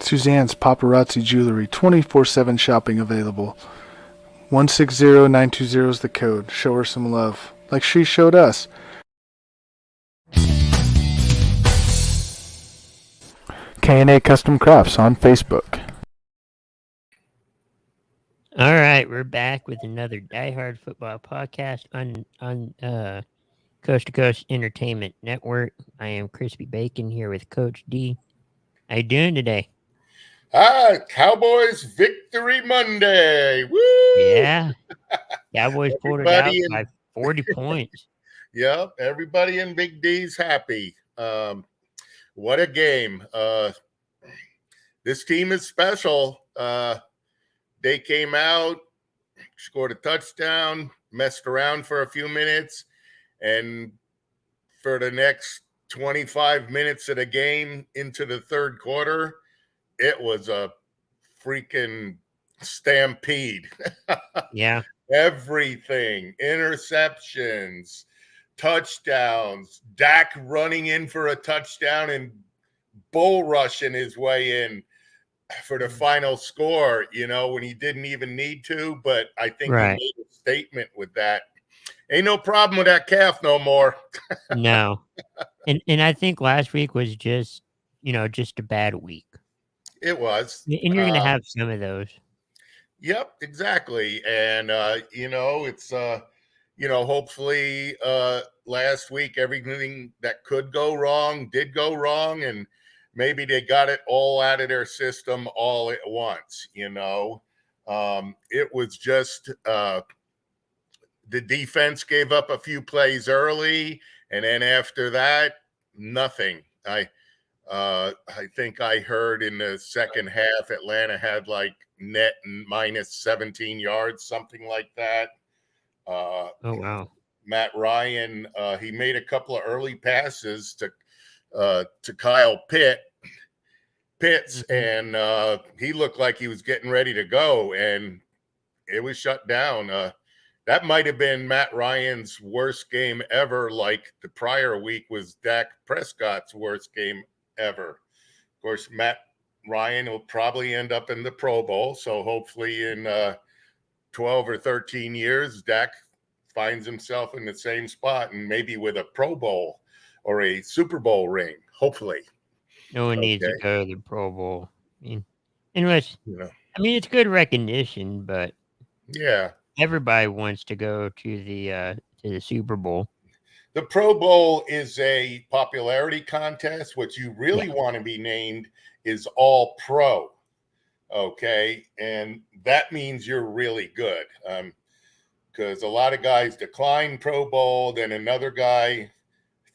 Suzanne's Paparazzi Jewelry, 24/7 shopping available. 160920 is the code. Show her some love, like she showed us. K&A Custom Crafts on Facebook. All right, we're back with another Diehard football podcast on Coast to Coast Entertainment Network. I am Crispy Bacon here with Coach D. How you doing today? Cowboys Victory Monday. Woo! Yeah, Cowboys pulled it out by 40 points. Yep, everybody in Big D's happy. What a game. This team is special. They came out, scored a touchdown, messed around for a few minutes, and for the next 25 minutes of the game into the third quarter, it was a freaking stampede. Yeah. Everything, interceptions, touchdowns, Dak running in for a touchdown and bull rushing his way in for the final score, when he didn't even need to. But I think he made a statement with that. Ain't no problem with that calf no more. No. And I think last week was just a bad week. It was. And you're going to have some of those. Yep, exactly. And, it's, hopefully last week, everything that could go wrong did go wrong. And maybe they got it all out of their system all at once. It was just the defense gave up a few plays early. And then after that, nothing. I think I heard in the second half, Atlanta had like net and minus 17 yards, something like that. Oh, wow. Matt Ryan, he made a couple of early passes to Kyle Pitts, and he looked like he was getting ready to go, and it was shut down. That might have been Matt Ryan's worst game ever, like the prior week was Dak Prescott's worst game ever. Of course, Matt Ryan will probably end up in the Pro Bowl, so hopefully in 12 or 13 years, Dak finds himself in the same spot and maybe with a Pro Bowl or a Super Bowl ring, hopefully. No one needs to go to the Pro Bowl. It's good recognition, but yeah, everybody wants to go to the Super Bowl. The Pro Bowl is a popularity contest. What you really want to be named is All Pro. Okay. And that means you're really good. Because a lot of guys decline Pro Bowl, then another guy,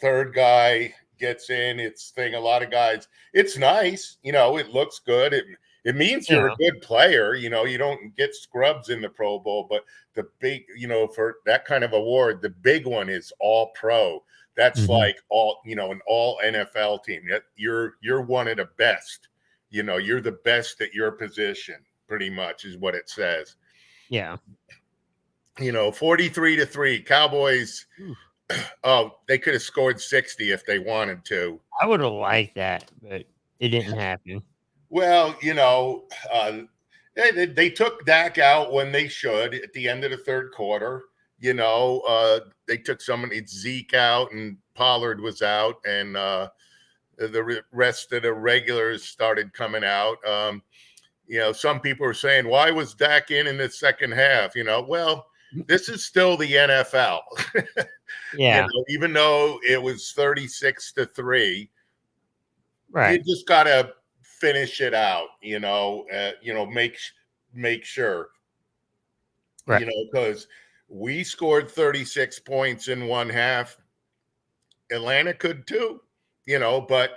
third guy gets in. A lot of guys, it's nice. It looks good. It means you're a good player. You don't get scrubs in the Pro Bowl, but the big, for that kind of award, the big one is All Pro. That's like an all NFL team. You're one of the best. You're the best at your position, pretty much is what it says. Yeah. 43-3 Cowboys. Oh, they could have scored 60 if they wanted to. I would have liked that, but it didn't happen. Well, they took Dak out when they should at the end of the third quarter. They took Zeke out and Pollard was out, and the rest of the regulars started coming out. Some people are saying, why was Dak in the second half? Well, this is still the NFL. Yeah. Even though it was 36-3, right? You just gotta finish it out. Make sure. Right. Because we scored 36 points in one half. Atlanta could too. But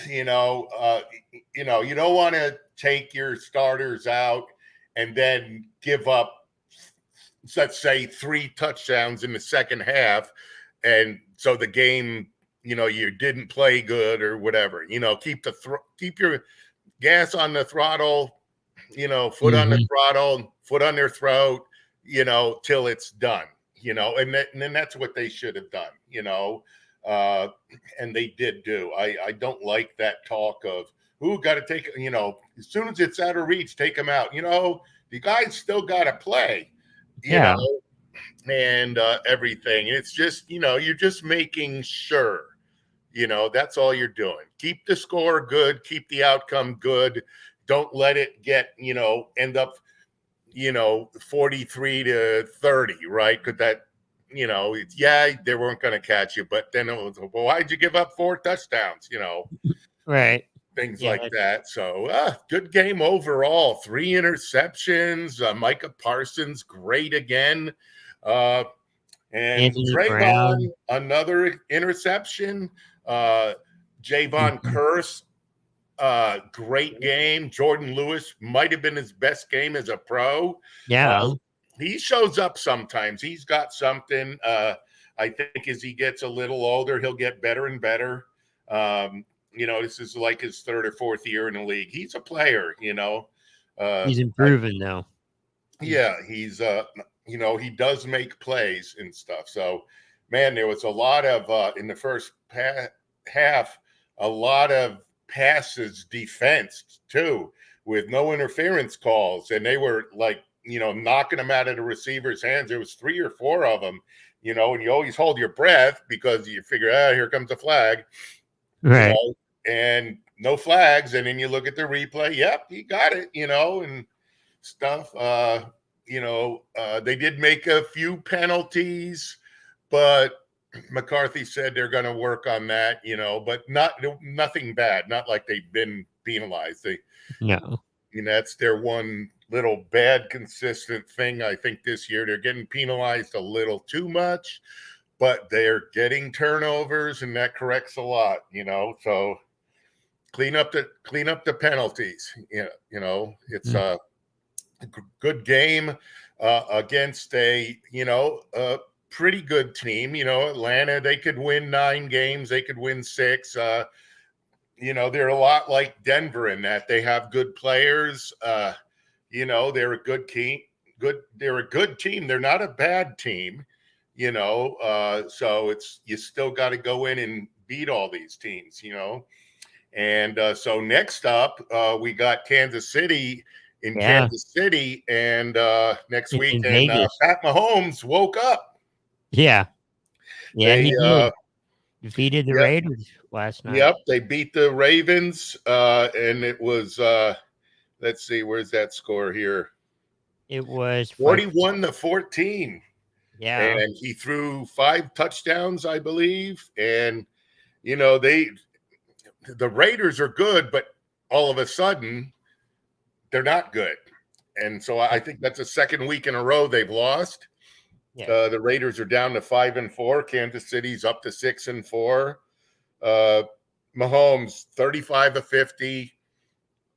you don't want to take your starters out and then give up, let's say, 3 touchdowns in the second half. And so the game, you didn't play good or whatever, keep your gas on the throttle, foot on the throttle, foot on their throat, till it's done, and then that's what they should have done, and they did do. I don't like that talk of, Who got to take, as soon as it's out of reach, take him out. The guy's still got to play, Yeah. and everything. It's just, you're just making sure, that's all you're doing. Keep the score good, keep the outcome good. Don't let it get, end up, 43-30, right? Because that, they weren't going to catch you, but then it was, well, why'd you give up 4 touchdowns? Right. Things Yeah, like that. So good game overall. 3 interceptions. Micah Parsons, great again. And Anthony Trayvon, Brown. another interception. Javon Mhm. Curse, great game. Jordan Lewis might have been his best game as a pro. Yeah. He shows up sometimes. He's got something. I think as he gets a little older, he'll get better and better. This is like his 3rd or 4th year in the league. He's a player, He's improving though. he's he does make plays and stuff. So, man, there was a lot of in the first half, a lot of passes defense too, with no interference calls, and they were like, knocking them out of the receiver's hands. There was 3 or 4 of them, and you always hold your breath because you figure, here comes a flag, Right. and no flags. And then you look at the replay. Yep, he got it, and stuff. They did make a few penalties, but McCarthy said they're going to work on that, but nothing bad. Not like they've been penalized. No. That's their one little bad consistent thing. I think this year they're getting penalized a little too much, but they're getting turnovers, and that corrects a lot, so clean up the penalties. It's a good game against a pretty good team. Atlanta, they could win 9 games, they could win 6. They're a lot like Denver in that they have good players. They're a good team. They're a good team. They're not a bad team. So you still got to go in and beat all these teams. And so next up, we got Kansas City in Kansas City, and next In week, and Vegas. Pat Mahomes woke up. Yeah. Yeah, They he did. Defeated the Raiders last night. Yep, they beat the Ravens, and it was let's see, where's that score here? It was 41-14. Yeah. And he threw 5 touchdowns, I believe. And the Raiders are good, but all of a sudden they're not good. And so I think that's the 2nd week in a row they've lost. Yeah. The Raiders are down to 5-4. Kansas City's up to 6-4. Mahomes 35-50,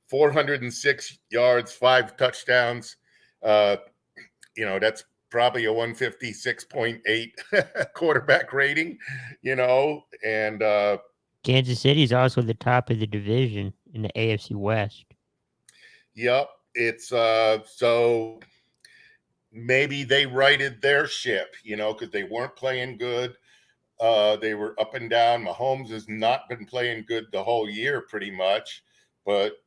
406 yards, 5 touchdowns. That's probably a 156.8 quarterback rating. And Kansas City is also the top of the division in the AFC West. Yep, it's so maybe they righted their ship, because they weren't playing good. They were up and down. Mahomes has not been playing good the whole year pretty much, but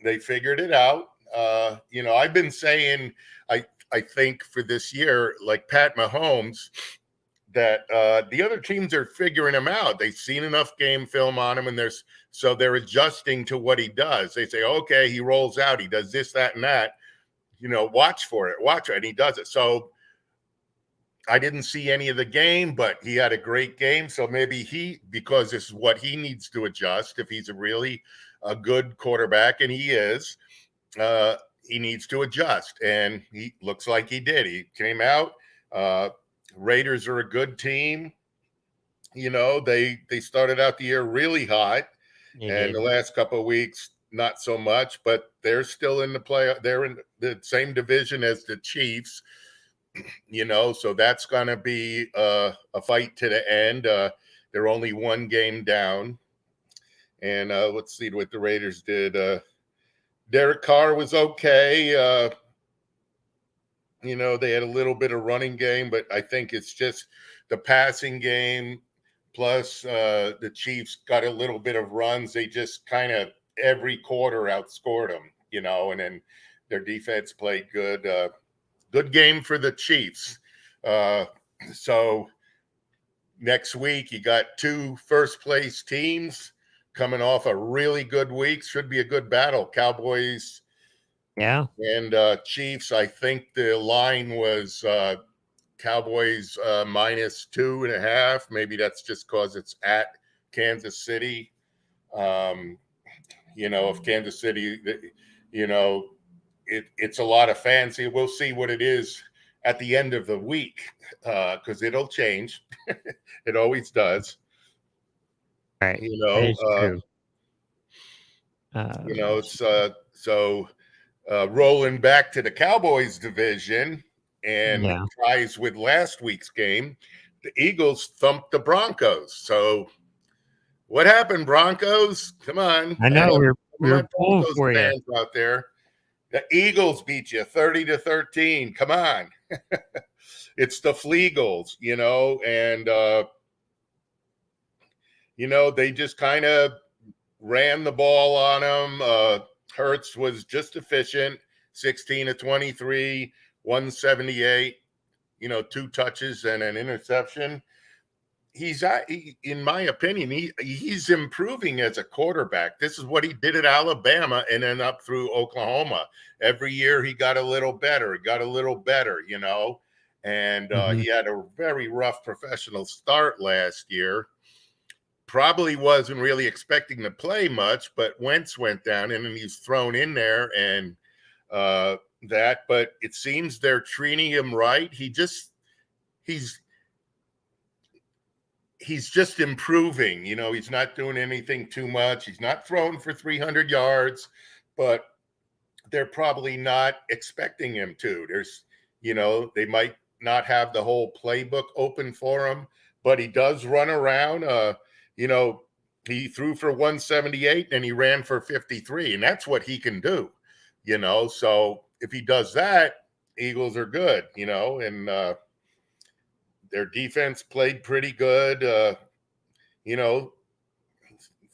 they figured it out. I've been saying, I think for this year, like Pat Mahomes, that the other teams are figuring him out. They've seen enough game film on him, and they're adjusting to what he does. They say, okay, he rolls out, he does this, that, and that. Watch for it, and he does it. So I didn't see any of the game, but he had a great game. So maybe because this is what he needs to adjust. If he's a good quarterback, and he is, he needs to adjust, and he looks like he did. He came out. Raiders are a good team. They started out the year really hot, and the last couple of weeks not so much, but they're still in the play. They're in the same division as the Chiefs. So that's going to be a fight to the end. They're only 1 game down, and let's see what the Raiders did. Derek Carr was okay. They had a little bit of running game, but I think it's just the passing game. Plus, the Chiefs got a little bit of runs. They just kind of every quarter outscored them, and then their defense played good. Good game for the Chiefs. So next week, you got two first-place teams coming off a really good week. Should be a good battle. Cowboys Yeah. and Chiefs. I think the line was Cowboys -2.5. Maybe that's just because it's at Kansas City. If Kansas City, it's a lot of fancy. We'll see what it is at the end of the week because it'll change. It always does. Right. That is true. So rolling back to the Cowboys division and ties with last week's game, the Eagles thumped the Broncos. So what happened, Broncos? Come on. I know we're pulling Broncos for you fans out there. The Eagles beat you 30-13. Come on. It's the Fleagles, and they just kind of ran the ball on them. Hurts was just efficient, 16-23, 178, 2 touches and an interception. In my opinion, he's improving as a quarterback. This is what he did at Alabama and then up through Oklahoma. Every year he got a little better. And he had a very rough professional start last year. Probably wasn't really expecting to play much, but Wentz went down and then he's thrown in there and but it seems they're treating him right. He's just improving. He's not doing anything too much. He's not throwing for 300 yards, but they're probably not expecting him to. They might not have the whole playbook open for him, but he does run around. He threw for 178 and he ran for 53, and that's what he can do, So if he does that, Eagles are good, and their defense played pretty good.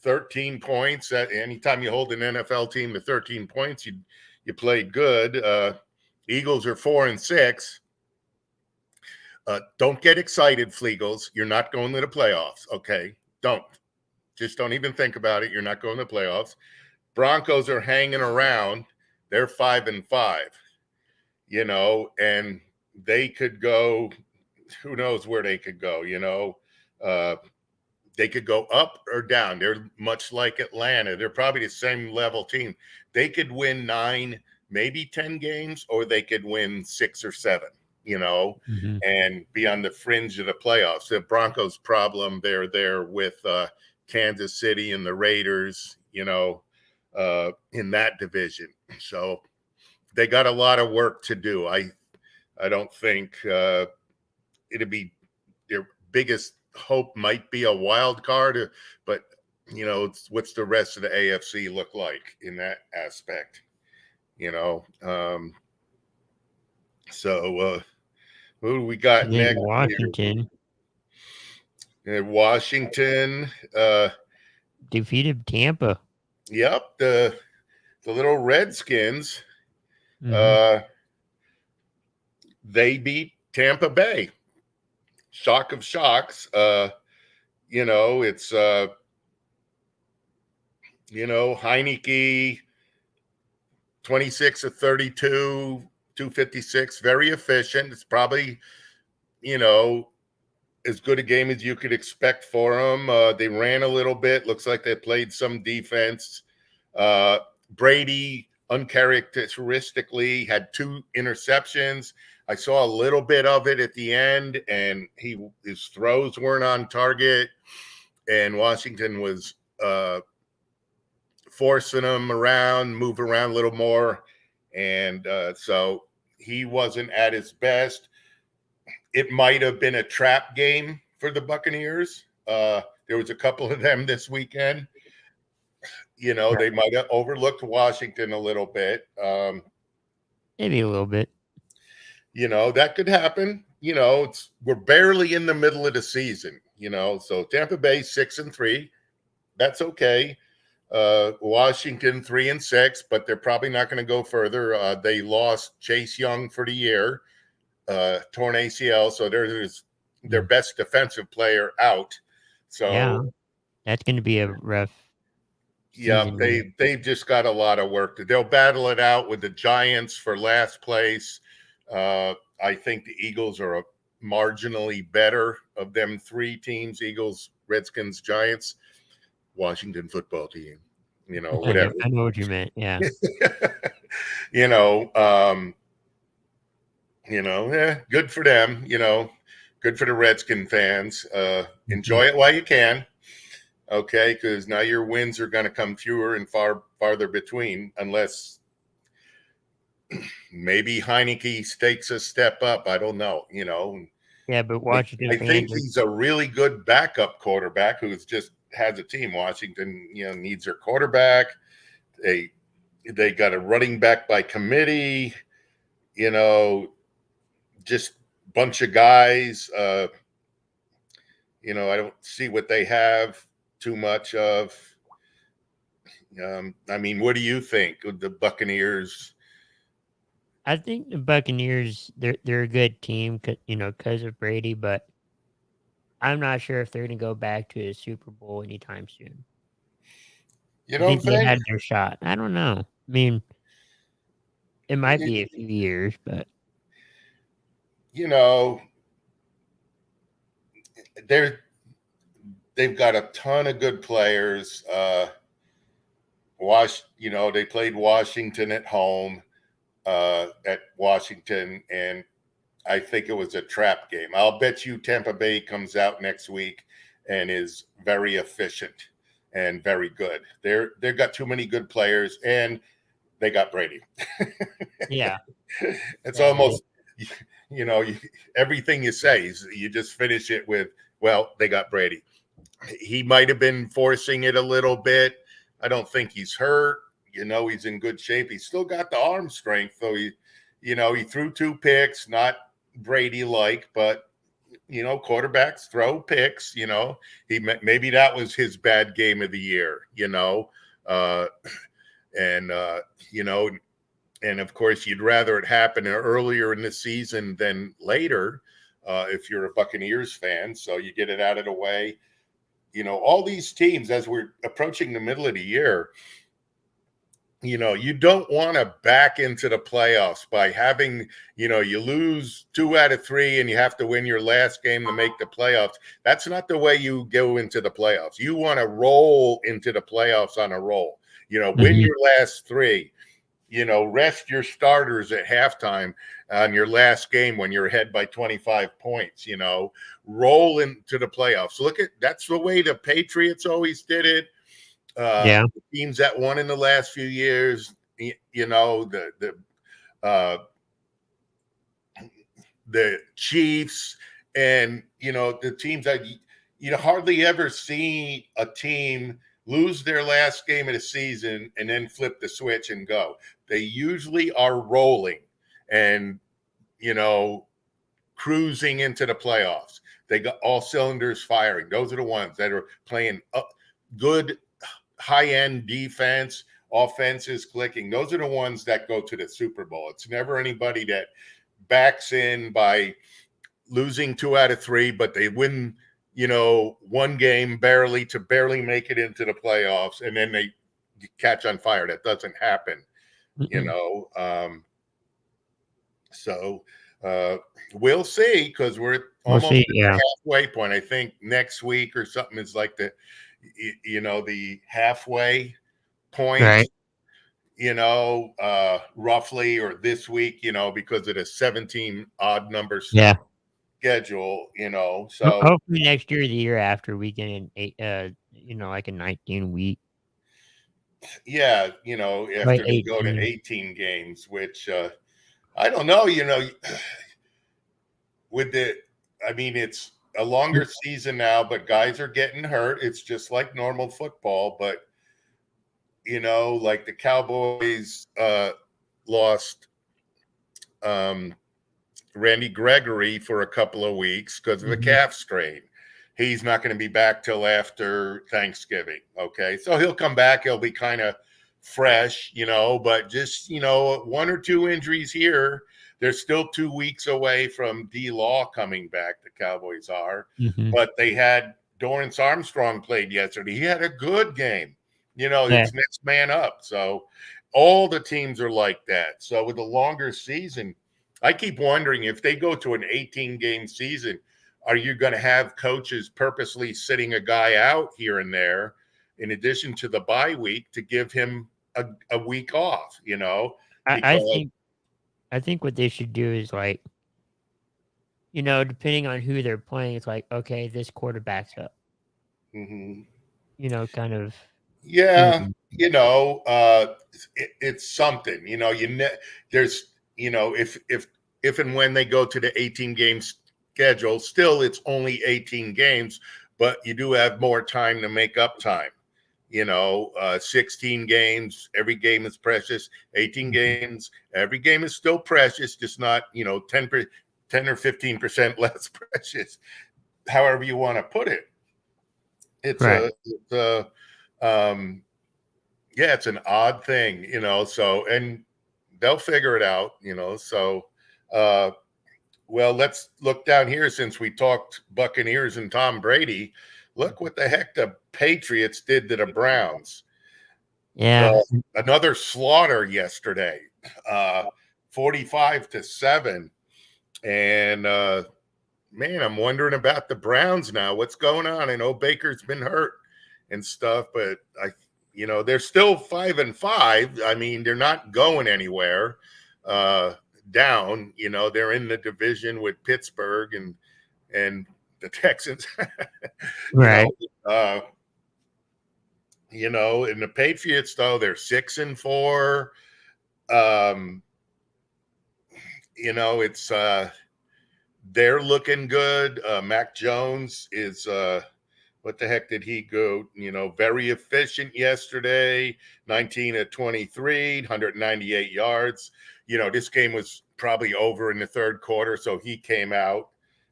13 points. Anytime you hold an NFL team to 13 points, you played good. Eagles are 4-6. Don't get excited, Fleagles. You're not going to the playoffs, okay? Just don't even think about it. You're not going to the playoffs. Broncos are hanging around. They're 5-5, and they could go. Who knows where they could go? They could go up or down. They're much like Atlanta. They're probably the same level team. They could win 9, maybe 10 games, or they could win 6 or 7. And be on the fringe of the playoffs. The Broncos' problem, they're there with Kansas City and the Raiders, in that division. So they got a lot of work to do. I don't think it'd be their biggest hope might be a wild card, but what's the rest of the AFC look like in that aspect? So who do we got next? Washington. Washington defeated Tampa. Yep, the little Redskins. They beat Tampa Bay. Shock of shocks. It's Heineke, 26 of 32, 256, very efficient. It's probably, as good a game as you could expect for them. They ran a little bit. Looks like they played some defense. Brady, uncharacteristically, had 2 interceptions. I saw a little bit of it at the end, and his throws weren't on target, and Washington was forcing him around, move around a little more, and so he wasn't at his best. It might have been a trap game for the Buccaneers. There was a couple of them this weekend. They might have overlooked Washington a little bit. Maybe a little bit. That could happen. We're barely in the middle of the season, so Tampa Bay 6-3. That's okay. Washington 3-6, but they're probably not going to go further. They lost Chase Young for the year, torn ACL, so there's their best defensive player out. So Yeah, that's going to be a rough yeah, season. they've just got a lot of work to. They'll battle it out with the Giants for last place. I think the Eagles are marginally better of them three teams: Eagles, Redskins, Giants, Washington football team. Whatever. I know what you meant. Yeah. you know, um, good for them. Good for the Redskin fans. Enjoy it while you can. Okay, because now your wins are going to come fewer and farther between, unless maybe Heineke takes a step up. I don't know. Yeah, but Washington I think fans are, he's a really good backup quarterback who's just has a team. Washington, needs their quarterback. They got a running back by committee. Just bunch of guys. I don't see what they have too much of. What do you think of the Buccaneers? I think the Buccaneers they're a good team, because of Brady, but I'm not sure if they're going to go back to a Super Bowl anytime soon. You I don't think they think? had their shot. I don't know. I mean, it might be a few years, but they've got a ton of good players. They played Washington at home at Washington, and I think it was a trap game. I'll bet you Tampa Bay comes out next week and is very efficient and very good. They've got too many good players, and they got Brady. yeah, It's yeah, almost, everything you say, you just finish it with, well, they got Brady. He might have been forcing it a little bit. I don't think he's hurt. He's in good shape. He's still got the arm strength, though. He threw 2 picks, not Brady-like, but quarterbacks throw picks. Maybe that was his bad game of the year. And and of course, you'd rather it happen earlier in the season than later, if you're a Buccaneers fan. So you get it out of the way. All these teams, as we're approaching the middle of the year, you don't want to back into the playoffs by having, you lose 2 out of 3 and you have to win your last game to make the playoffs. That's not the way you go into the playoffs. You want to roll into the playoffs on a roll, win your last 3, rest your starters at halftime on your last game when you're ahead by 25 points, roll into the playoffs. That's the way the Patriots always did it. The teams that won in the last few years, the Chiefs and, the teams that you hardly ever see a team lose their last game of the season and then flip the switch and go. They usually are rolling and, cruising into the playoffs. They got all cylinders firing. Those are the ones that are playing good high-end defense, offenses clicking. Those are the ones that go to the Super Bowl. It's never anybody that backs in by losing 2 out of 3, but they win, 1 game barely make it into the playoffs, and then they catch on fire. That doesn't happen, So we'll see, because we're almost at the halfway point. I think next week or something is like the halfway point, right. Roughly, or this week, because of the 17 odd numbers schedule, so hopefully next year or the year after we get in like a 19 week. Yeah, after they go to 18 games, which I don't know, it's a longer season now, but guys are getting hurt. It's just like normal football, but like the Cowboys lost Randy Gregory for a couple of weeks because of a calf strain. he's not going to be back till after Thanksgiving. Okay. So he'll come back. He'll be kind of fresh, but just, one or two injuries here. They're still 2 weeks away from D-Law coming back. The Cowboys are, but they had Dorrance Armstrong played yesterday. He had a good game. It's next man up. So all the teams are like that. So with a longer season, I keep wondering if they go to an 18-game season, are you going to have coaches purposely sitting a guy out here and there in addition to the bye week to give him a week off, I think what they should do is like, depending on who they're playing, it's like, okay, this quarterback's up. Kind of. Yeah, it's something. There's, if and when they go to the 18-game schedule, still it's only 18 games, but you do have more time to make up time. 16 games, every game is precious. 18 games, every game is still precious, just not 10 or 15% less precious. However you want to put it, it's right. It's an odd thing, So, and they'll figure it out, So, well, let's look down here since we talked Buccaneers and Tom Brady. Look what the heck the Patriots did to the Browns. Yeah. Another slaughter yesterday, 45-7. And, man, I'm wondering about the Browns now. What's going on? I know Baker's been hurt and stuff, but they're still 5-5. I mean, they're not going anywhere down. They're in the division with Pittsburgh and the Texans. Right. And the Patriots, though, they're 6-4. It's they're looking good. Mac Jones is what the heck did he go? Very efficient yesterday, 19-23, 198 yards. This game was probably over in the third quarter, so he came out,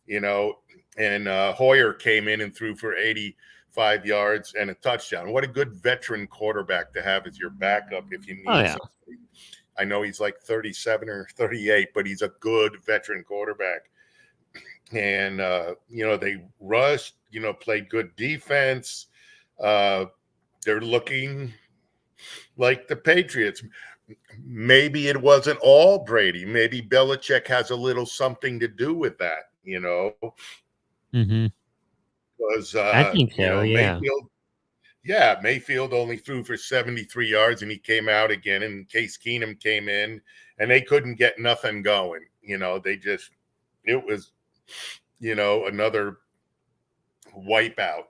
and Hoyer came in and threw for 85 yards and a touchdown. What a good veteran quarterback to have as your backup if you need somebody. I know he's like 37 or 38, but he's a good veteran quarterback. And, they rushed, played good defense. They're looking like the Patriots. Maybe it wasn't all Brady. Maybe Belichick has a little something to do with that, Because, I think so, yeah. Mayfield only threw for 73 yards and he came out again, and Case Keenum came in and they couldn't get nothing going. It was, another wipeout.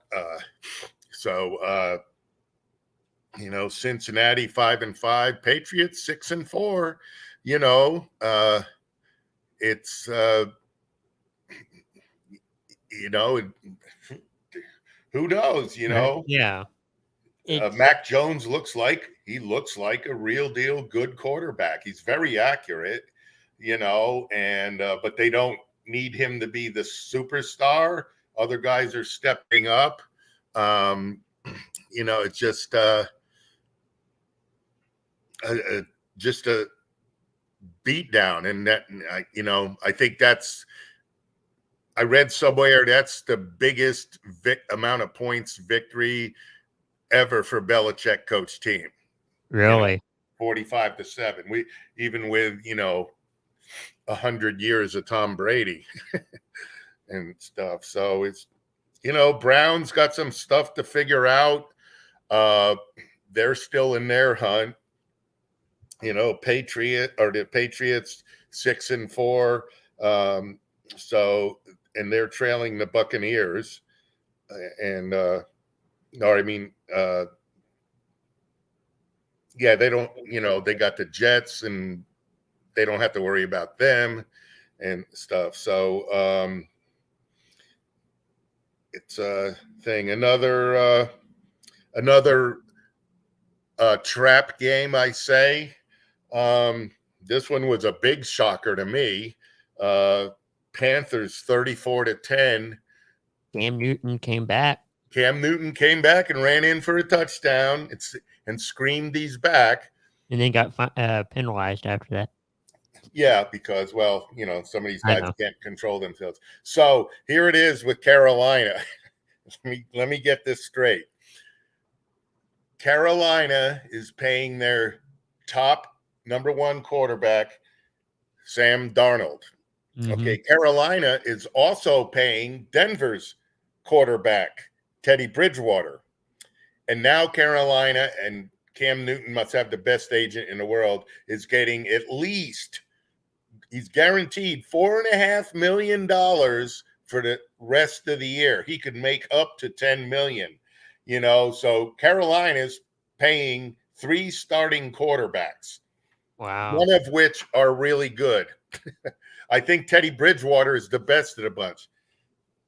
Cincinnati 5-5, Patriots 6-4. It's who knows? Yeah. Mac Jones looks like a real deal good quarterback. He's very accurate, and but they don't need him to be the superstar. Other guys are stepping up. It's just a beat down, and that I think I read somewhere that's the biggest amount of points victory ever for Belichick coach team. Really? 45-7. We even with 100 years of Tom Brady and stuff. So it's Browns got some stuff to figure out. They're still in their hunt. The Patriots 6-4. So, and they're trailing the Buccaneers. They don't, they got the Jets and they don't have to worry about them and stuff. So it's a thing. Another trap game, I say. This one was a big shocker to me. Panthers 34-10 Cam Newton came back. Cam Newton came back and ran in for a touchdown and screamed he's back. And then got penalized after that. Yeah, because, well, some of these I guys know. can't control themselves. So here it is with Carolina. Let me get this straight. Carolina is paying their top number one quarterback, Sam Darnold. Okay, Carolina is also paying Denver's quarterback, Teddy Bridgewater. And now Carolina, and Cam Newton must have the best agent in the world, is getting at least, he's guaranteed $4.5 million for the rest of the year. He could make up to $10 million, so Carolina's paying 3 starting quarterbacks. Wow. One of which are really good. I think Teddy Bridgewater is the best of the bunch.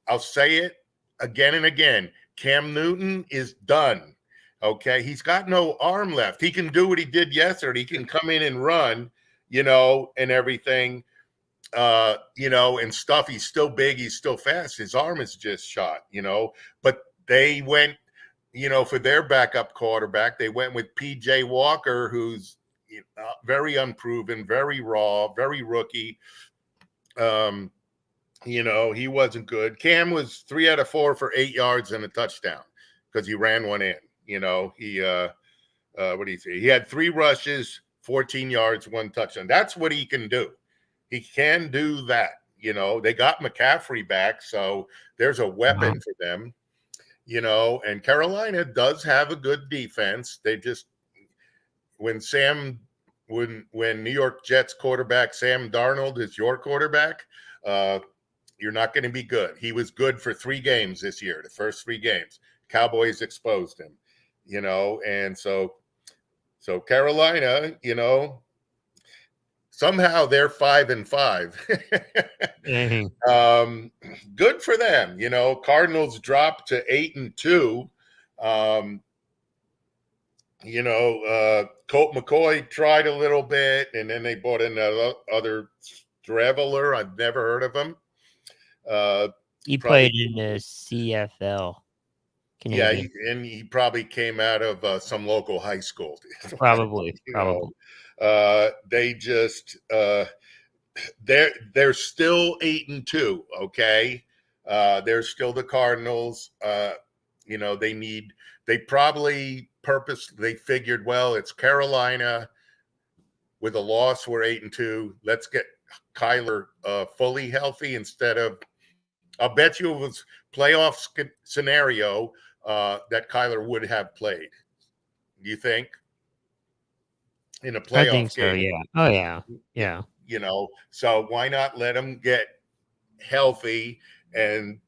I'll say it again and again. Cam Newton is done. Okay. He's got no arm left. He can do what he did yesterday. He can come in and run, and everything, and stuff. He's still big. He's still fast. His arm is just shot, but they went, for their backup quarterback, they went with PJ Walker, who's very unproven, very raw, very rookie. He wasn't good. Cam was 3 out of 4 for 8 yards and a touchdown because he ran one in. He what do you say? He had 3 rushes, 14 yards, 1 touchdown. That's what he can do. He can do that. They got McCaffrey back, so there's a weapon for them. And Carolina does have a good defense. They just when New York Jets quarterback Sam Darnold is your quarterback, you're not going to be good. He was good for 3 games this year, the first 3 games. Cowboys exposed him, and so Carolina, somehow they're 5-5. Good for them. Cardinals dropped to 8-2. Colt McCoy tried a little bit, and then they brought in other Streveler. I've never heard of him. He played in the CFL. Canadian. Yeah, and he probably came out of some local high school. Probably. They just they're still 8-2. Okay, they're still the Cardinals. They probably they figured, well, it's Carolina with a loss. We're 8-2. Let's get Kyler fully healthy instead of. I'll bet you it was playoff scenario that Kyler would have played. Do you think? In a playoff I think so, game? Yeah. Oh, yeah. Yeah. So why not let him get healthy? And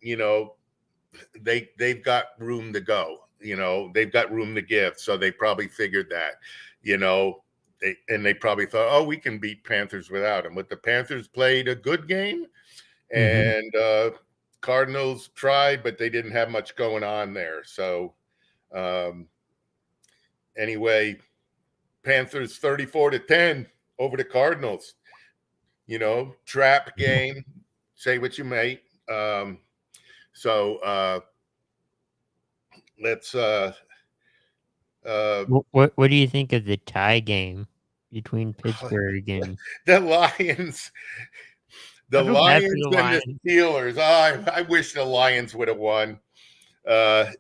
they've got room to go. They've got room to give. So they probably figured that. They probably thought, oh, we can beat Panthers without him. But the Panthers played a good game, and Cardinals tried, but they didn't have much going on there. So anyway, Panthers 34-10 over the Cardinals. Trap game. Say what you may. Let's. What do you think of the tie game between Pittsburgh and the Lions? The Lions and the Steelers. I wish the Lions would have won. I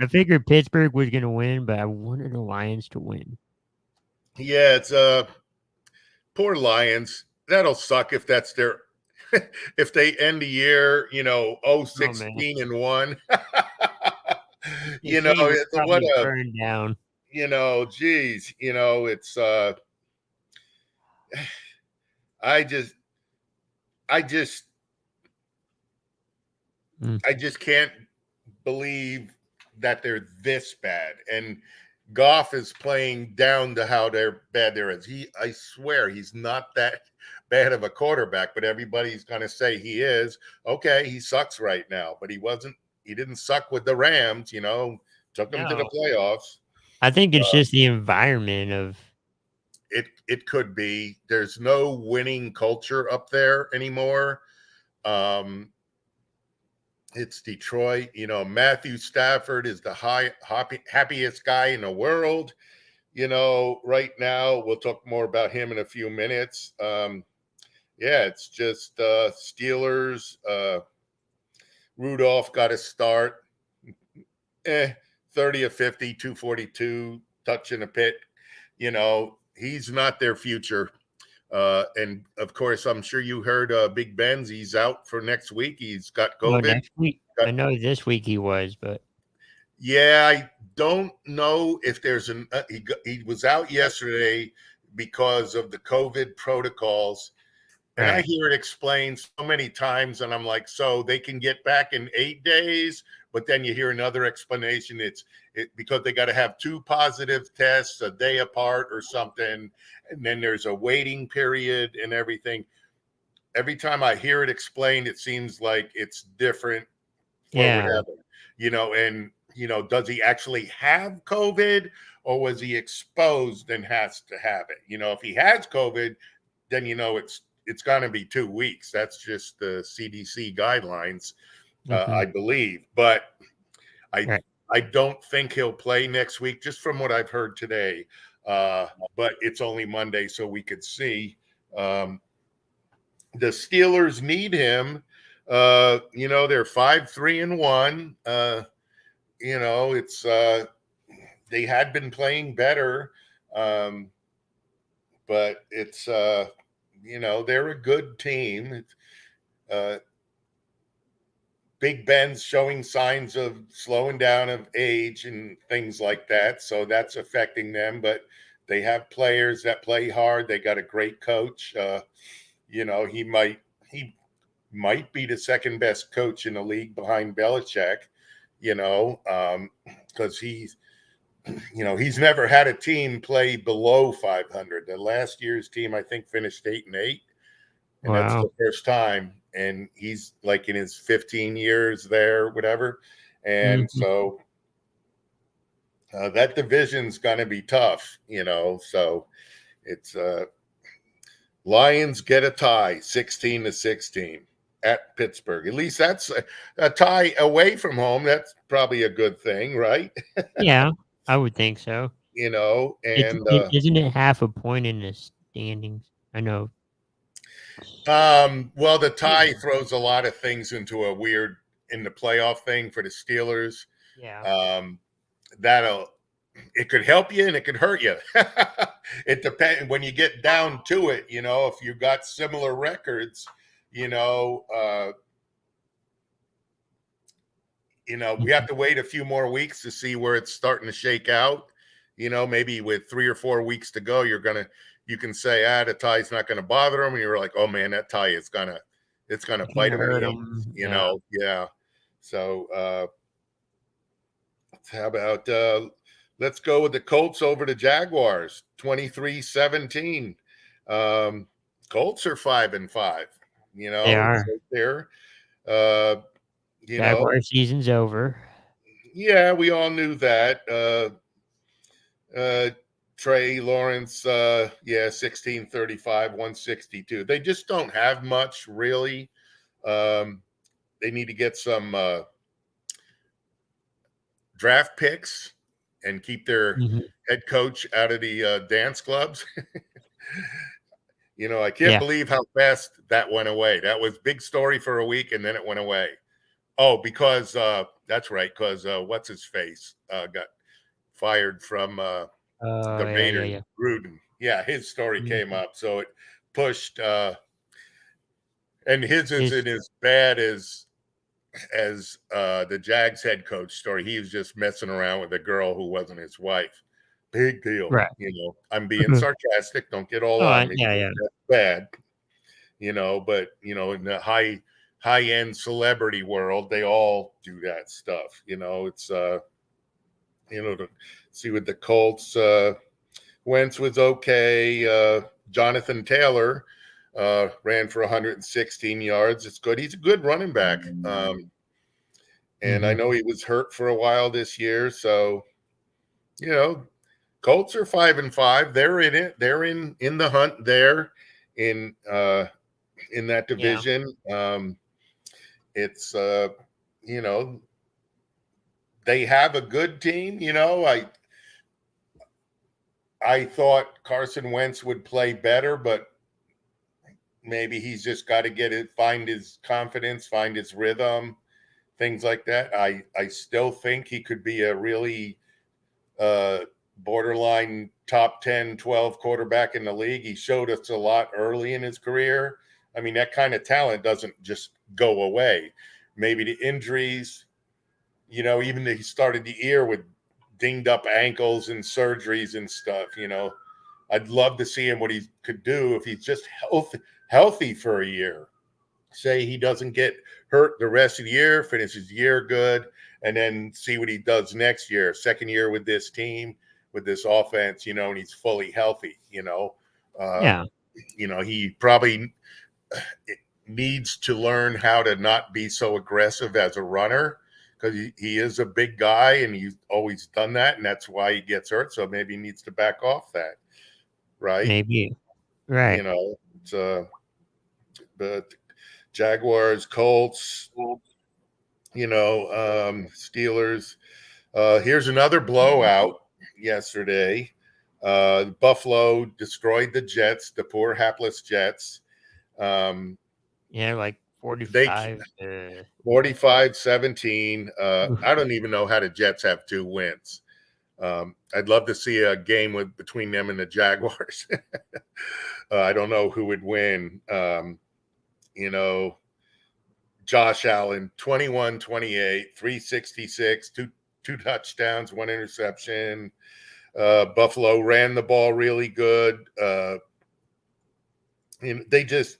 figured Pittsburgh was going to win, but I wanted the Lions to win. Yeah, it's poor Lions. That'll suck if that's their if they end the year, 16-1. It's what a burn down. Geez, it's I just can't believe that they're this bad. And Goff is playing down to how bad there is. I swear he's not that bad of a quarterback, but everybody's going to say he is. Okay, he sucks right now, but he didn't suck with the Rams, took them to the playoffs. I think it's just the environment of it could be. There's no winning culture up there anymore. it's Detroit. Matthew Stafford is the happiest guy in the world. Right now, we'll talk more about him in a few minutes. It's just Steelers. Rudolph got a start. 30 of 50, 242, touch in a pit. He's not their future. And of course, I'm sure you heard Big Ben's. He's out for next week. He's got Well, COVID. next week. I know this week he was, but Yeah, I don't know if there's he was out yesterday because of the COVID protocols. And I right. hear it explained so many times, and I'm like, so they can get back in 8 days, but then you hear another explanation. It's because they got to have 2 positive tests a day apart or something, and then there's a waiting period and everything. Every time I hear it explained, it seems like it's different for Yeah. whatever, and does he actually have COVID, or was he exposed and has to have it? If he has COVID, then it's going to be 2 weeks. That's just the CDC guidelines, I believe. But Right. I don't think he'll play next week, just from what I've heard today. But it's only Monday, so we could see. The Steelers need him. They're 5-3-1. It's they had been playing better, but it's they're a good team. Big Ben's showing signs of slowing down of age and things like that, so that's affecting them. But they have players that play hard. They got a great coach. He might be the second best coach in the league behind Belichick. Because he's never had a team play below 500. The last year's team, I think, finished 8-8, and that's the first time. And he's like in his 15 years there, whatever. And so that division's going to be tough, So it's Lions get a tie, 16-16 at Pittsburgh. At least that's a tie away from home. That's probably a good thing, right? Yeah, I would think so. And Isn't it half a point in the standings? I know. well, the tie throws a lot of things into a weird in the playoff thing for the Steelers. Yeah. It could help you and it could hurt you. It depends when you get down to it. If you got similar records, we have to wait a few more weeks to see where it's starting to shake out. Maybe with 3 or 4 weeks to go, you can say, the tie's not going to bother them. And you're like, oh man, that tie is it's going to bite them. Yeah. So how about let's go with the Colts over the Jaguars, 23-17. Colts are 5-5. They are. They're Jaguar season's over. Yeah, we all knew that. Trey Lawrence, 16-35, 162. They just don't have much, really. They need to get some draft picks and keep their head coach out of the dance clubs. I can't believe how fast that went away. That was big story for a week, and then it went away. Oh, because that's right, because what's his face got fired from the Raiders. Yeah. Gruden. Yeah, his story came up, so it pushed. And his isn't as bad as the Jags head coach story. He was just messing around with a girl who wasn't his wife. Big deal. Right. I'm being sarcastic. Don't get all on me. Yeah. That's bad. But in the high-end celebrity world, they all do that stuff. It's to see with the Colts, Wentz was okay. Jonathan Taylor ran for 116 yards. It's good. He's a good running back. And I know he was hurt for a while this year. So, Colts are 5-5. They're in it. They're in the hunt there in that division. It's you know, they have a good team. I thought Carson Wentz would play better, but maybe he's just got to find his confidence, find his rhythm, things like that. I still think he could be a really borderline top 10, 12 quarterback in the league. He showed us a lot early in his career. I mean, that kind of talent doesn't just go away. Maybe the injuries, even though he started the year with dinged up ankles and surgeries and stuff, I'd love to see him what he could do if he's just healthy for a year. Say he doesn't get hurt the rest of the year, finishes the year good, and then see what he does next year. Second year with this team, with this offense, and he's fully healthy. Yeah. He probably needs to learn how to not be so aggressive as a runner, because he is a big guy and he's always done that, and that's why he gets hurt. So maybe he needs to back off that, right? Maybe. Right. It's but Jaguars, Colts, Steelers. Here's another blowout yesterday. Buffalo destroyed the Jets, the poor hapless Jets. Yeah, like 45. 45-17. I don't even know how the Jets have 2 wins. I'd love to see a game between them and the Jaguars. I don't know who would win. Josh Allen, 21-28, 366, two touchdowns, 1 interception. Buffalo ran the ball really good. They just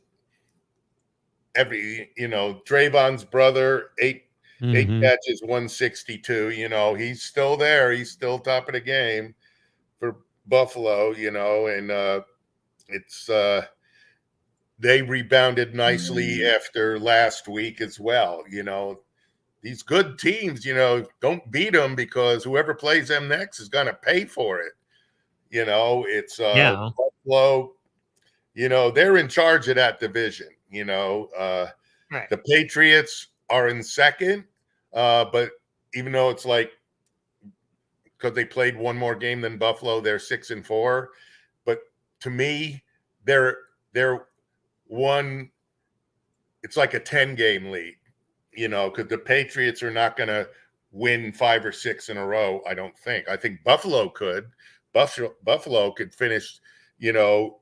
Drayvon's brother, 8 catches, 162. He's still there. He's still top of the game for Buffalo. And it's they rebounded nicely after last week as well. These good teams, don't beat them, because whoever plays them next is going to pay for it. It's Buffalo, they're in charge of that division. Right. The Patriots are in second, but even though it's like, because they played one more game than Buffalo, they're 6-4. But to me, they're one. It's like a 10-game lead, because the Patriots are not going to win 5 or 6 in a row. I don't think. I think Buffalo could. Buffalo could finish, 12-5,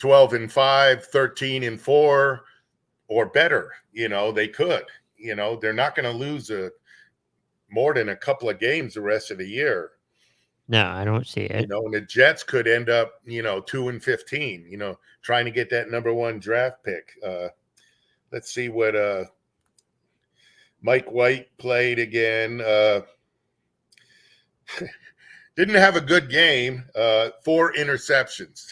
13-4, or better. They could. They're not going to lose more than a couple of games the rest of the year. No, I don't see it. And the Jets could end up, 2-15, trying to get that number 1 draft pick. Let's see what Mike White played again. Didn't have a good game. 4 interceptions.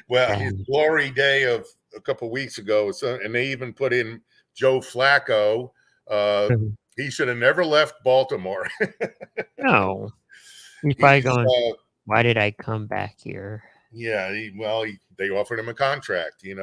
Well, his glory day of a couple weeks ago, and they even put in Joe Flacco. He should have never left Baltimore. No. He's probably going, why did I come back here? Yeah, they offered him a contract. He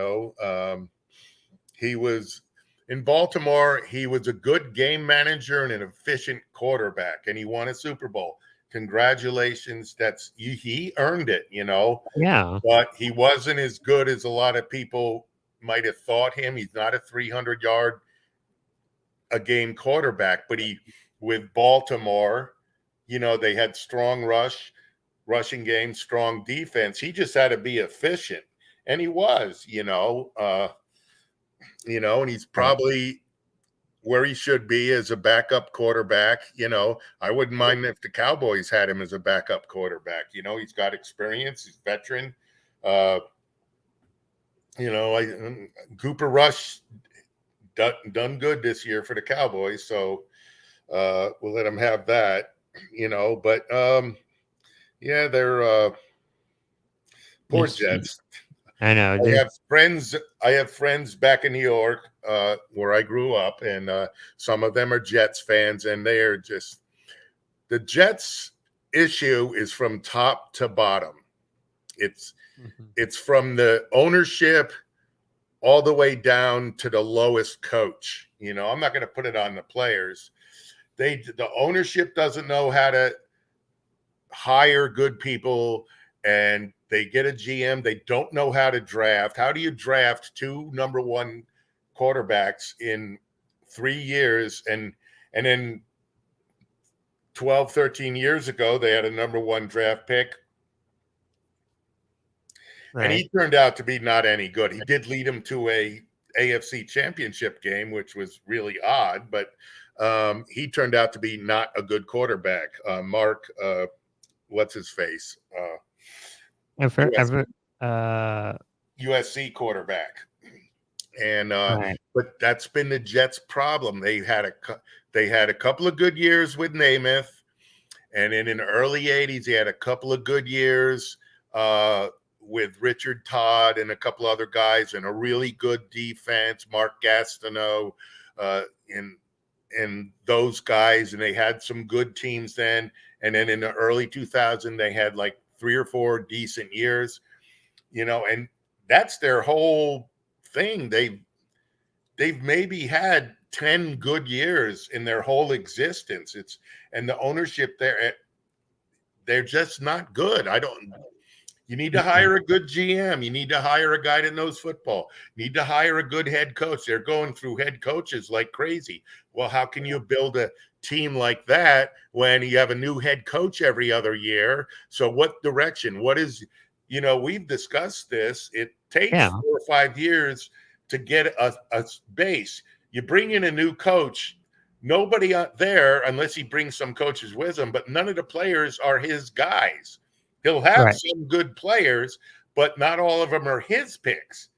was in Baltimore. He was a good game manager and an efficient quarterback, and he won a Super Bowl. Congratulations. He earned it, Yeah. But he wasn't as good as a lot of people might have thought him. He's not a 300-yard a game quarterback, but with Baltimore, they had strong rushing game, strong defense. He just had to be efficient, and he was, and he's probably where he should be as a backup quarterback. I wouldn't mind if the Cowboys had him as a backup quarterback. He's got experience. He's veteran. Cooper Rush done good this year for the Cowboys, so we'll let him have that. But they're poor Jets. I know. I have friends back in New York, where I grew up, and some of them are Jets fans, and they are just, the Jets issue is from top to bottom. It's from the ownership all the way down to the lowest coach. You know, I'm not going to put it on the players. The ownership doesn't know how to hire good people, and they get a GM. They don't know how to draft. How do you draft 2 number 1 quarterbacks in 3 years? And then 12, 13 years ago, they had a number 1 draft pick. Right. And he turned out to be not any good. He did lead him to a AFC championship game, which was really odd, but he turned out to be not a good quarterback. Mark, what's his face? USC quarterback. And right. but that's been the Jets' problem. They had a couple of good years with Namath, and then in the early 80s, they had a couple of good years with Richard Todd and a couple other guys, and a really good defense, Mark Gastineau, and those guys, and they had some good teams then. And then in the early 2000s, they had like 3 or 4 decent years, you know, and that's their whole thing. They've maybe had 10 good years in their whole existence. And the ownership there, they're just not good. You need to hire a good GM. You need to hire a guy that knows football. You need to hire a good head coach. They're going through head coaches like crazy. Well, how can you build a team like that when you have a new head coach every other year? So what direction? What is, you know, we've discussed this. It takes 4 or 5 years to get a base. You bring in a new coach, nobody out there, unless he brings some coaches with him, but none of the players are his guys. He'll have some good players, but not all of them are his picks.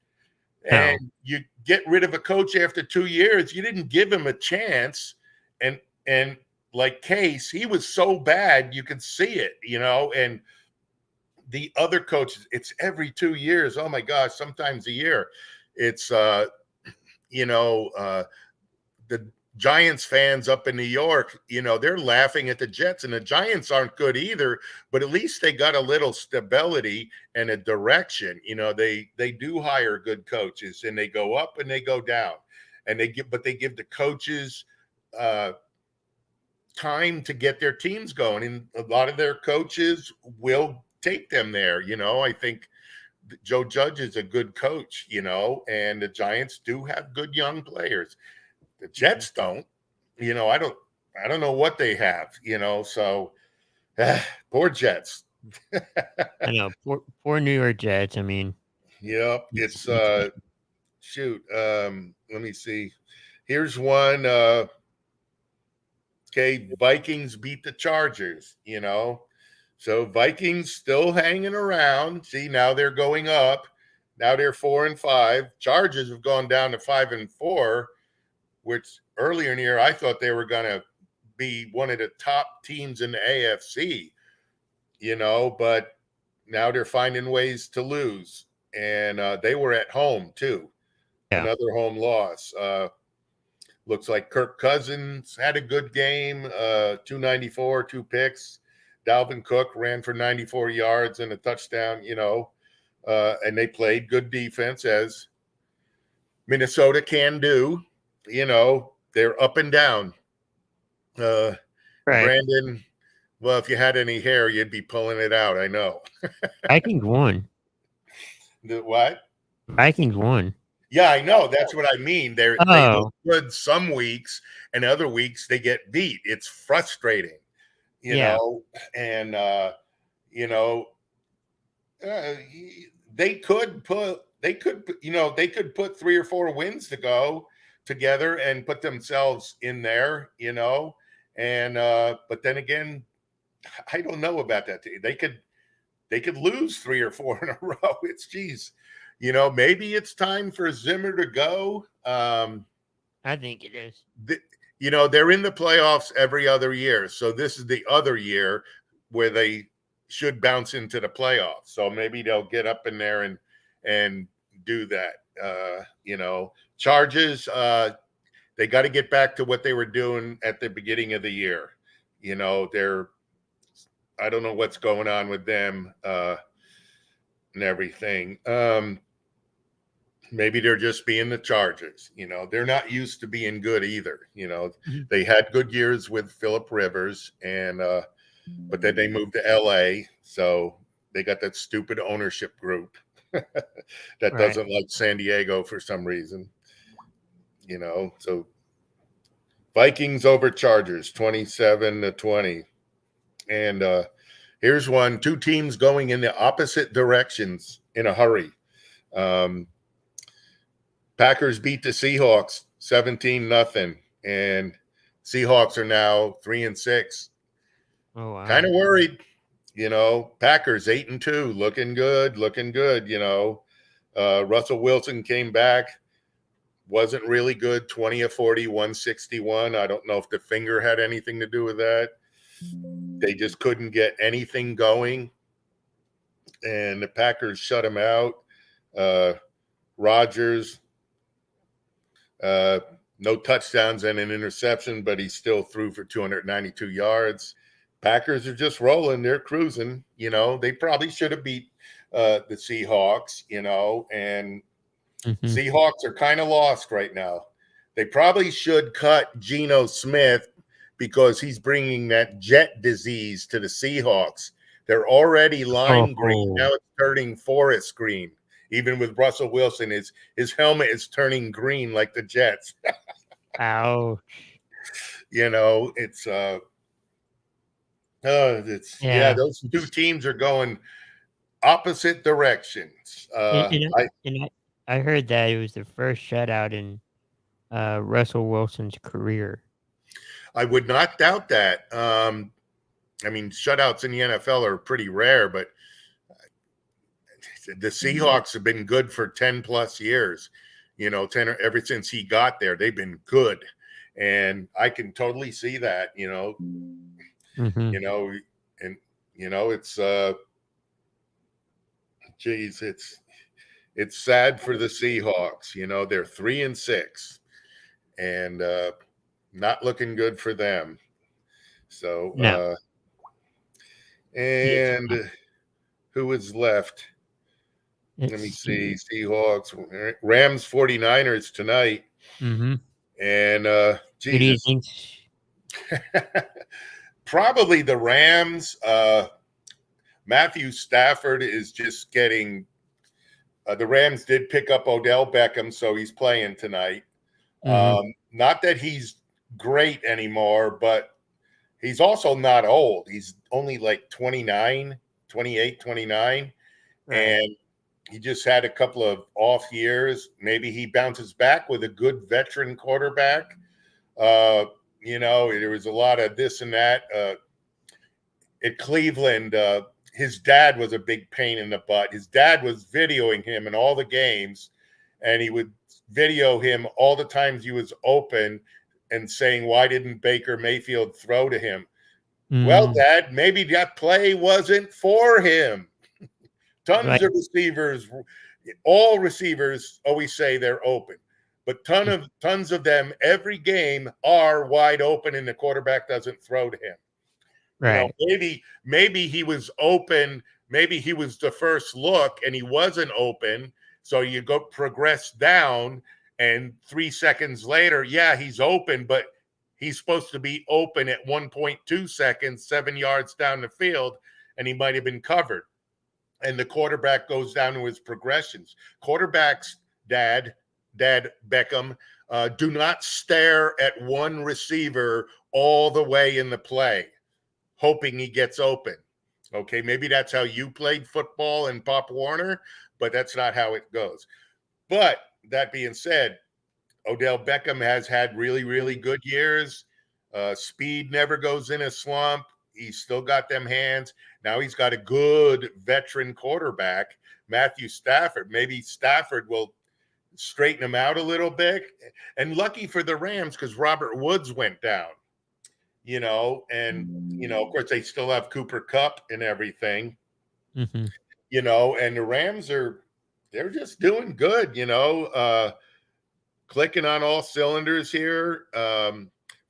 And you get rid of a coach after 2 years, you didn't give him a chance. And like Case, he was so bad, you could see it, you know, and the other coaches, it's every 2 years. Oh my gosh, sometimes a year. It's, you know, the Giants fans up in New York, you know, they're laughing at the Jets, and the Giants aren't good either, but at least they got a little stability and a direction. You know, they do hire good coaches, and they go up and they go down, and they give the coaches time to get their teams going. And a lot of their coaches will take them there. You know, I think Joe Judge is a good coach, you know, and the Giants do have good young players. The Jets don't, you know, I don't know what they have, you know, so poor Jets. I know, poor New York Jets. I mean, yep, it's shoot. Let me see. Here's one. Okay, Vikings beat the Chargers, you know. So Vikings still hanging around. See, now they're going up. Now they're 4-5. Chargers have gone down to 5-4. Which earlier in the year, I thought they were going to be one of the top teams in the AFC, you know, but now they're finding ways to lose. And they were at home, too. Yeah. Another home loss. Looks like Kirk Cousins had a good game, 294, 2 picks. Dalvin Cook ran for 94 yards and a touchdown, you know, and they played good defense, as Minnesota can do. You know, they're up and down. Brandon, well, if you had any hair, you'd be pulling it out. I know. Vikings won. The what? Vikings won. Yeah, I know. That's what I mean. They look good some weeks, and other weeks they get beat. It's frustrating, you know. And you know, they could put 3 or 4 wins to go together and put themselves in there, you know. And but then again, I don't know about that. They could lose 3 or 4 in a row. It's geez, you know, maybe it's time for Zimmer to go. I think it is. You know, they're in the playoffs every other year, so this is the other year where they should bounce into the playoffs. So maybe they'll get up in there and do that. You know, Chargers, they got to get back to what they were doing at the beginning of the year. You know, I don't know what's going on with them and everything. Maybe they're just being the Chargers. They're not used to being good either. Mhm. They had good years with Phillip Rivers, and but then they moved to LA, so they got that stupid ownership group that Right. doesn't like San Diego for some reason. So Vikings over Chargers 27-20. And here's one: two teams going in the opposite directions in a hurry. Packers beat the Seahawks 17-0, and Seahawks are now 3-6. Oh wow. Kind of worried, Packers 8-2, looking good. Russell Wilson came back, wasn't really good, 20 of 40, 161. I don't know if the finger had anything to do with that. They just couldn't get anything going, and the Packers shut him out. Rodgers, no touchdowns and an interception, but he still threw for 292 yards. Packers are just rolling. They're cruising. They probably should have beat the Seahawks, and Mhm. Seahawks are kind of lost right now. They probably should cut Geno Smith because he's bringing that jet disease to the Seahawks. They're already lime green. Now it's turning forest green. Even with Russell Wilson, his helmet is turning green like the Jets. Ouch. It's Yeah. those two teams are going opposite directions. I heard that it was the first shutout in Russell Wilson's career. I would not doubt that. Shutouts in the NFL are pretty rare, but the Seahawks have been good for 10 plus years. 10 ever since he got there, they've been good. And I can totally see that, Mhm. It's it's sad for the Seahawks. They're 3-6 and not looking good for them. So No. and not. who is left? Let me It's see. Seahawks, Rams, 49ers tonight. Mhm. And Who do you Jesus. think? Probably the Rams. Matthew Stafford is just getting the Rams did pick up Odell Beckham, so he's playing tonight. Mhm. Not that he's great anymore, but he's also not old. He's only like 29, 28, 29. Right. And he just had a couple of off years. Maybe he bounces back with a good veteran quarterback. There was a lot of this and that. At Cleveland, his dad was a big pain in the butt. His dad was videoing him in all the games, and he would video him all the times he was open and saying, "Why didn't Baker Mayfield throw to him?" Well, Dad, maybe that play wasn't for him. Tons of receivers, all receivers always say they're open, but tons of them every game are wide open, and the quarterback doesn't throw to him. Right. Maybe he was open. Maybe he was the first look and he wasn't open. So you go progress down, and 3 seconds later, yeah, he's open, but he's supposed to be open at 1.2 seconds, 7 yards down the field, and he might have been covered. And the quarterback goes down to his progressions. Quarterbacks, Dad Beckham, do not stare at one receiver all the way in the play, hoping he gets open. Okay, maybe that's how you played football in Pop Warner, but that's not how it goes. But that being said, Odell Beckham has had really, really good years. Speed never goes in a slump. He's still got them hands. Now he's got a good veteran quarterback, Matthew Stafford. Maybe Stafford will straighten him out a little bit. And lucky for the Rams, because Robert Woods went down. Of course, they still have Cooper Kupp and everything, Mhm. and the Rams they're just doing good, clicking on all cylinders here.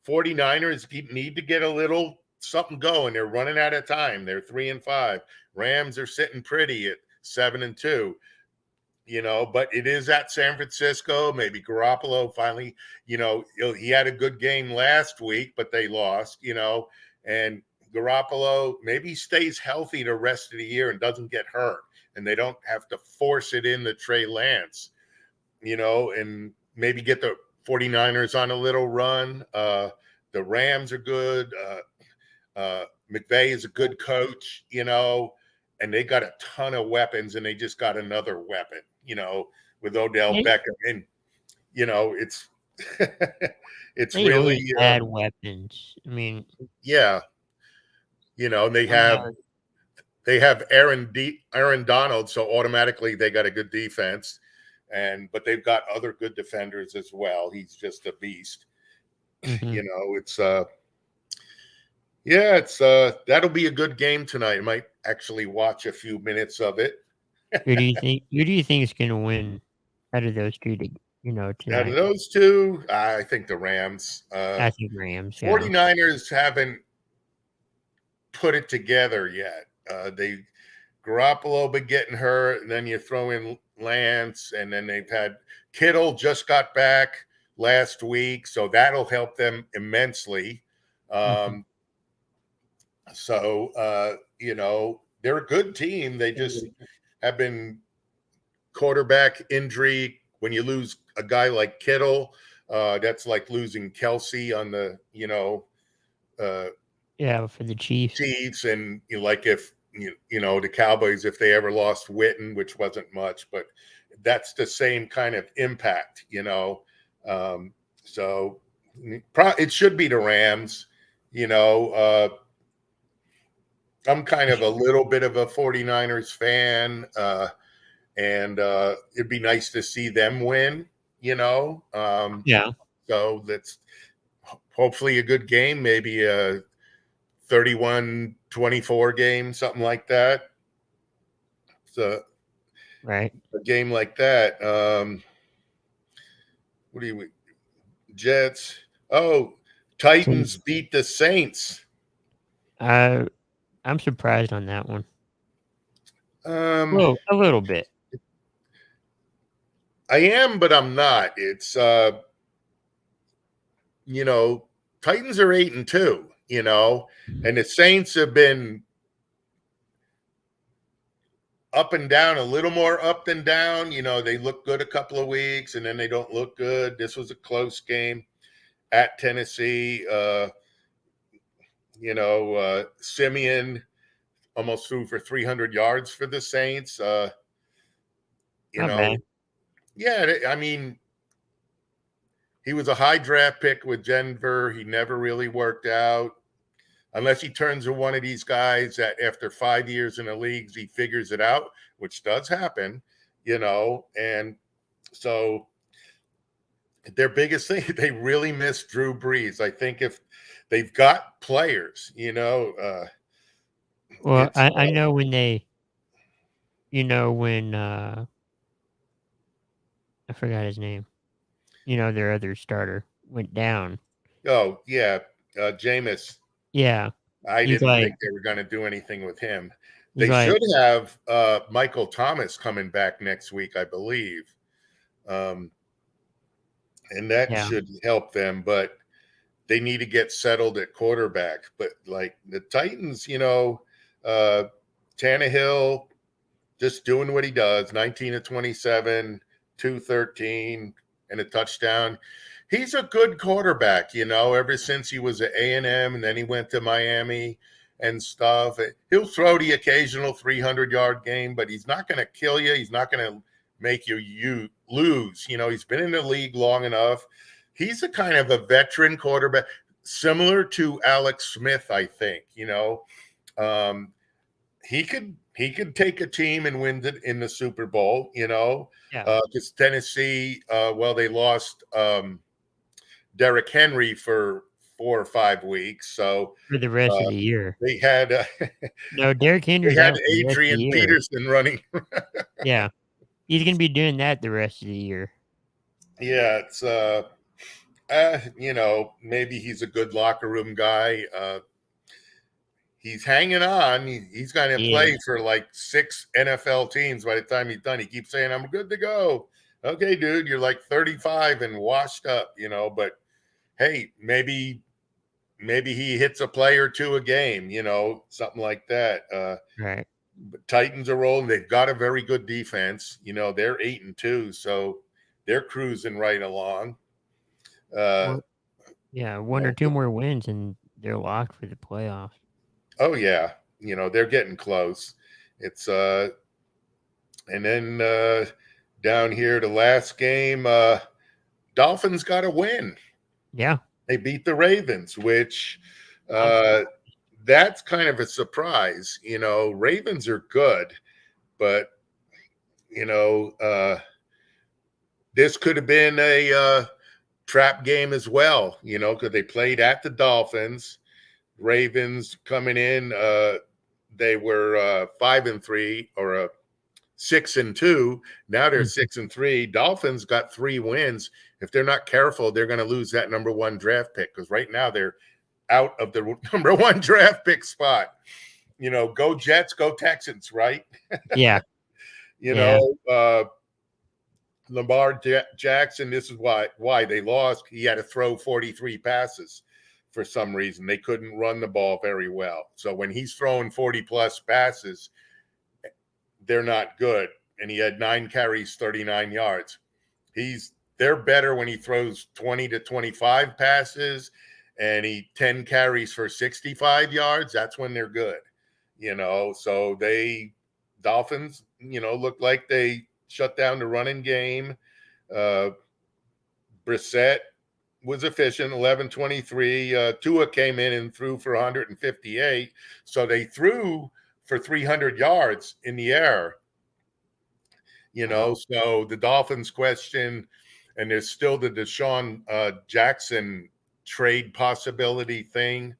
49ers need to get a little something going. They're running out of time. They're 3-5. Rams are sitting pretty at 7-2. but it is at San Francisco. Maybe Garoppolo finally, he had a good game last week, but they lost, and Garoppolo maybe stays healthy the rest of the year and doesn't get hurt, and they don't have to force it into Trey Lance, and maybe get the 49ers on a little run. The Rams are good. McVay is a good coach, and they got a ton of weapons, and they just got another weapon, with Odell Beckham. And, it's it's They really always add weapons. I mean, yeah, they have Aaron Donald, so automatically they got a good defense, but they've got other good defenders as well. He's just a beast. It's that'll be a good game tonight. I might actually watch a few minutes of it. Who do you think is going to win out of those two? Tonight. Out of those two, I think the Rams. I think Rams. Yeah. 49ers haven't put it together yet. Garoppolo been getting hurt, and then you throw in Lance, and then they've had Kittle just got back last week, so that'll help them immensely. So, they're a good team. They just have been quarterback injury. When you lose a guy like Kittle, that's like losing Kelsey on the, for the Chiefs. And like if, the Cowboys, if they ever lost Witten, which wasn't much, but that's the same kind of impact, so it should be the Rams, I'm kind of a little bit of a 49ers fan, and it'd be nice to see them win, So that's hopefully a good game, maybe a 31-24 game, something like that. So right. A game like that. Jets. Oh, Titans beat the Saints. I'm surprised on that one. A little bit. I am, but I'm not. It's Titans are 8-2, and the Saints have been up and down, a little more up than down. They look good a couple of weeks, and then they don't look good. This was a close game at Tennessee. Simeon almost threw for 300 yards for the Saints. Not bad. Yeah, I mean, he was a high draft pick with Denver. He never really worked out, unless he turns to one of these guys that after 5 years in the leagues, he figures it out, which does happen, and so their biggest thing, they really miss Drew Brees. I think if they've got players, I know when they, when I forgot his name, their other starter went down. Oh yeah, Jameis. Yeah, I didn't think they were going to do anything with him. They should have Michael Thomas coming back next week, I believe, and that should help them. But they need to get settled at quarterback. But like the Titans, Tannehill just doing what he does, 19-27, 213, and a touchdown. He's a good quarterback, ever since he was at A&M and then he went to Miami and stuff. He'll throw the occasional 300-yard game, but he's not going to kill you. He's not going to make you lose. He's been in the league long enough. He's a kind of a veteran quarterback, similar to Alex Smith, I think. He could take a team and win it in the Super Bowl, because Tennessee, they lost Derrick Henry for 4 or 5 weeks. So for the rest of the year, they had no Derrick Henry. They had Adrian Peterson running. Yeah, he's gonna be doing that the rest of the year. Yeah, it's maybe he's a good locker room guy. he's hanging on. He's going to Yeah. play for like 6 NFL teams by the time he's done. He keeps saying, I'm good to go. Okay, dude, you're like 35 and washed up, but hey, maybe he hits a play or two a game, something like that. Right. But Titans are rolling. They've got a very good defense. They're 8-2, so they're cruising right along. Yeah, one or two more wins and they're locked for the playoffs. Oh yeah, they're getting close. It's and then down here the last game, Dolphins got a win. Yeah, they beat the Ravens, which that's kind of a surprise. Ravens are good, but this could have been a trap game as well. Because they played at the Dolphins. Ravens coming in, they were 5-3 or 6-2. Now they're 6-3. Dolphins got 3 wins. If they're not careful, they're going to lose that number 1 draft pick, because right now they're out of the number 1 draft pick spot. Go Jets, go Texans, right? Yeah. Lamar Jackson, this is why they lost. He had to throw 43 passes. For some reason, they couldn't run the ball very well. So when he's throwing 40-plus passes, they're not good. And he had 9 carries, 39 yards. They're better when he throws 20 to 25 passes and 10 carries for 65 yards. That's when they're good. So Dolphins, look like they shut down the running game. Brissett was efficient, 11-23. Tua came in and threw for 158. So they threw for 300 yards in the air. So the Dolphins question, and there's still the Deshaun Jackson trade possibility thing.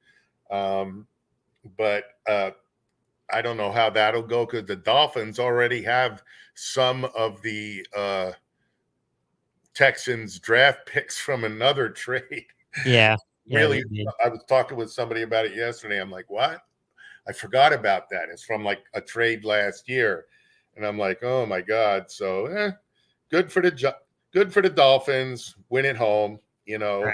But I don't know how that'll go, because the Dolphins already have some of the Texans draft picks from another trade. Yeah. Really, I was talking with somebody about it yesterday. I'm like, what? I forgot about that. It's from like a trade last year. And I'm like, oh my God. So good for the Dolphins. Win at home, Right.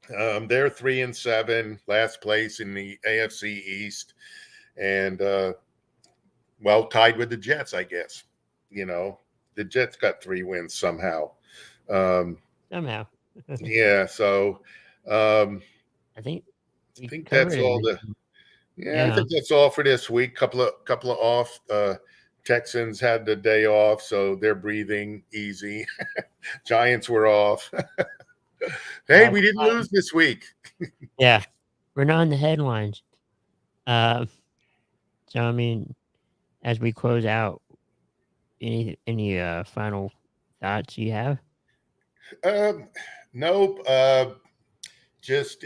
They're 3-7, last place in the AFC East, and tied with the Jets, I guess. The Jets got 3 wins somehow. Somehow. Yeah. So I think that's all I think that's all for this week. Couple of off. Texans had the day off, so they're breathing easy. Giants were off. Hey, we didn't lose this week. Yeah, we're not in the headlines. So I mean, as we close out, any final thoughts you have? Nope. Just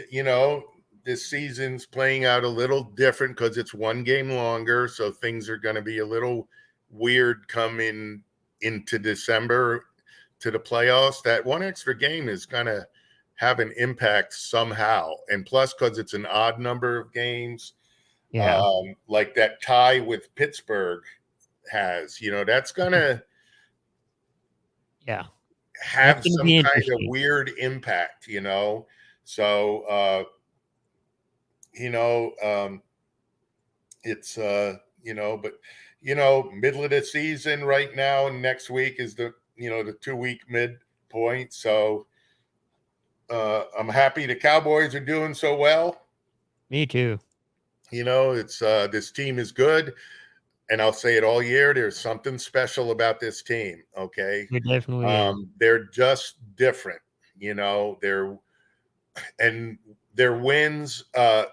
this season's playing out a little different because it's 1 game longer, so things are going to be a little weird coming into December to the playoffs. That 1 extra game is going to have an impact somehow, and plus because it's an odd number of games, like that tie with Pittsburgh has, that's going to have some kind of weird impact, so it's but middle of the season right now, and next week is the 2-week midpoint. So I'm happy the Cowboys are doing so well. Me too. It's this team is good, and I'll say it all year. There's something special about this team. Okay, it definitely is. They're just different. Their wins,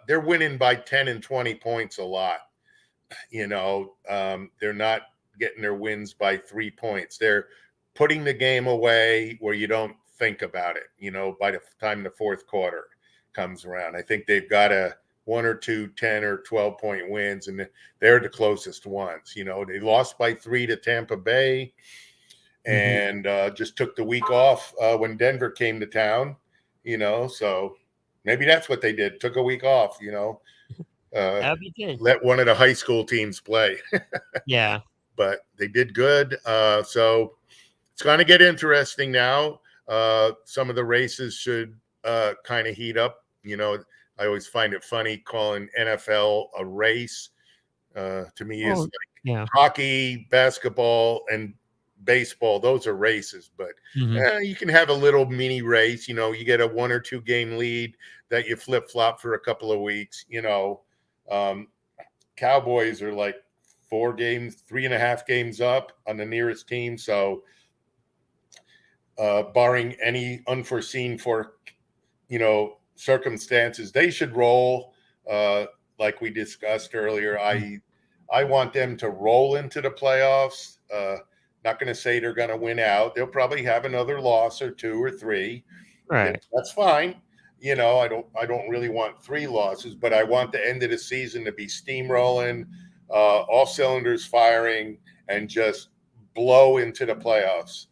they're winning by 10 and 20 points a lot. They're not getting their wins by 3 points. They're putting the game away where you don't think about it, by the time the 4th quarter comes around. I think they've got 1 or 2 10 or 12-point wins, and they're the closest ones. They lost by 3 to Tampa Bay, and just took the week off when Denver came to town, so Maybe that's what they did. Took a week off, That would be good. let one of the high school teams play. Yeah. But they did good. So it's going to get interesting now. Some of the races should kind of heat up. I always find it funny calling NFL a race. To me, is like hockey, basketball, and baseball. Those are races, but you can have a little mini race. You get a 1 or 2 game lead that you flip flop for a couple of weeks. Cowboys are like 4 games, 3.5 games up on the nearest team. So, barring any unforeseen circumstances, they should roll. Like we discussed earlier, I want them to roll into the playoffs. Not going to say they're going to win out. They'll probably have another loss or 2 or 3. Right. That's fine. I don't really want 3 losses, but I want the end of the season to be steamrolling, all cylinders firing, and just blow into the playoffs.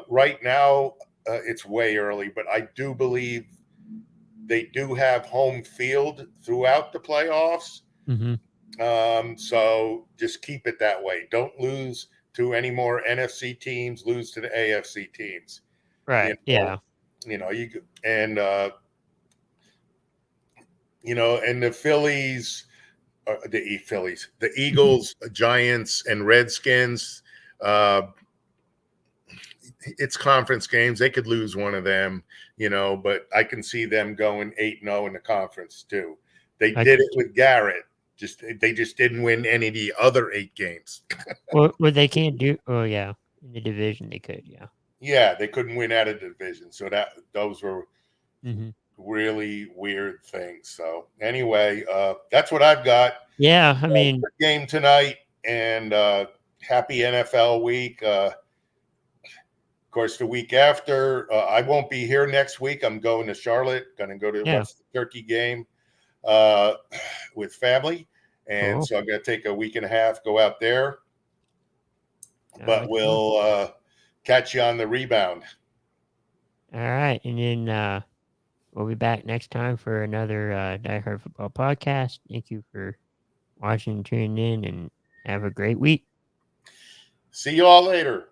Right now, it's way early, but I do believe they do have home field throughout the playoffs. So just keep it that way. Don't lose to any more NFC teams, lose to the AFC teams. Right. Yeah. And the Phillies, the Eagles, Giants, and Redskins, it's conference games. They could lose one of them, but I can see them going 8-0 in the conference too. They did it with Garrett. They just didn't win any of the other 8 games. Well, they can't do. Oh yeah, in the division they could. Yeah. Yeah, they couldn't win out of the division. So those were really weird things. So anyway, that's what I've got. Yeah, I mean, good game tonight, and happy NFL week. Of course, the week after, I won't be here next week. I'm going to Charlotte. Going to go to watch the Turkey game with family, and so I'm going to take a week and a half, go out there. But we'll catch you on the rebound. All right, and then we'll be back next time for another Diehard Football podcast. Thank you for watching and tuning in, and have a great week. See you all later.